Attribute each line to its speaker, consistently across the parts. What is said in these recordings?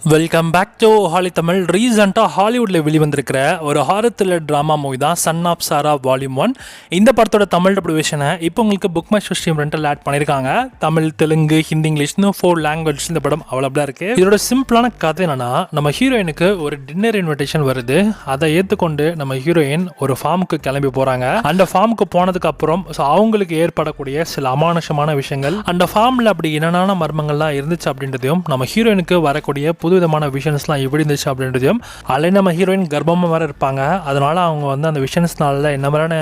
Speaker 1: Welcome back to ஹாலி தமிழ். ரீசெண்டாக ஹாலிவுட்டில் வெளிவந்திருக்கிற ஒரு ஹாரர் த்ரில்லர் ட்ராமா மூவி தான் சன் ஆஃப் சாரா வால்யூம் 1. இந்த படத்தோட தமிழ் டப்ளிகேஷனை இப்போ உங்களுக்கு புக் மை ஷோ ஸ்ட்ரீம் ரெண்டில் ஆட் பண்ணியிருக்காங்க. தமிழ், தெலுங்கு, ஹிந்தி, இங்கிலீஷ்னு 4 லாங்குவேஜ் இந்த படம் அவைலபிளாக இருக்குது. இதோட சிம்பிளான கதை என்னன்னா, நம்ம ஹீரோயினுக்கு ஒரு டின்னர் இன்விடேஷன் வருது. அதை ஏற்றுக்கொண்டு நம்ம ஹீரோயின் ஒரு ஃபார்முக்கு கிளம்பி போகிறாங்க. அந்த ஃபார்முக்கு போனதுக்கு அப்புறம் அவங்களுக்கு ஏற்படக்கூடிய சில அமானுஷமான விஷயங்கள், அந்த ஃபார்மில் அப்படி என்னென்ன மர்மங்கள்லாம் இருந்துச்சு அப்படின்றதையும், நம்ம ஹீரோயினுக்கு வரக்கூடிய விதமான விஷன்ஸ்லாம் எப்படி இருந்துச்சு அப்படின்றதையும், அதில் நம்ம ஹீரோயின் கர்ப்பமாக வேறு இருப்பாங்க. அதனால அவங்க வந்து அந்த விஷன்ஸ்னால என்ன மாதிரியான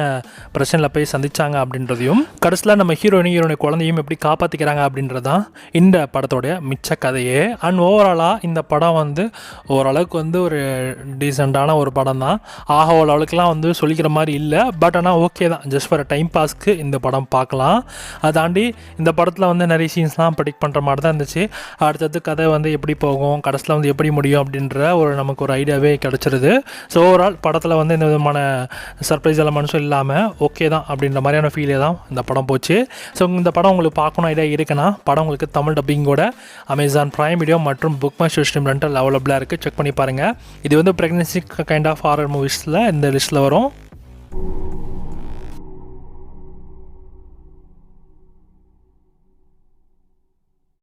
Speaker 1: பிரச்சனையில் போய் சந்திச்சாங்க அப்படின்றதையும், கடைசியில் நம்ம ஹீரோயினுடைய குழந்தையும் எப்படி காப்பாற்றிக்கிறாங்க அப்படின்றதான் இந்த படத்தோடைய மிச்ச கதையே. அண்ட் ஓவராலாக இந்த படம் வந்து ஓரளவுக்கு வந்து ஒரு டீசெண்டான ஒரு படம் தான். ஆக ஓரளவுக்குலாம் வந்து சொல்லிக்கிற மாதிரி இல்லை. பட் ஆனால் ஓகே தான், ஜஸ்ட் ஃபார் டைம் பாஸ்க்கு இந்த படம் பார்க்கலாம். அதை தாண்டி இந்த படத்தில் வந்து நிறைய சீன்ஸ்லாம் ப்ரெடிக்ட் பண்ணுற மாதிரி தான் இருந்துச்சு. அடுத்தது கதை வந்து எப்படி போகும், கடைசியில் வந்து எப்படி முடியும் அப்படின்ற நமக்கு ஒரு ஐடியாவே கிடச்சிருது. ஸோ ஓவரால் படத்தில் வந்து இந்த விதமான சர்ப்ரைஸ் எலமெண்ட்ஸும் இல்லாமல் ஓகே தான் அப்படின்ற மாதிரியான ஃபீலே தான் இந்த படம் போச்சு. ஸோ இந்த படம் உங்களுக்கு பார்க்கணும் ஐடியா இருக்குன்னா, படம் உங்களுக்கு தமிழ் டப்பிங்கோட அமேசான் பிரைம் வீடியோ மற்றும் புக் மை ஷோ ஸ்ட்ரீம் ரெண்டில் அவைலபிளாக இருக்குது. செக் பண்ணி பாருங்கள். இது வந்து ப்ரெக்னன்சி கைண்ட் ஆஃப் ஹாரர் மூவிஸில் இந்த லிஸ்ட்டில் வரும்.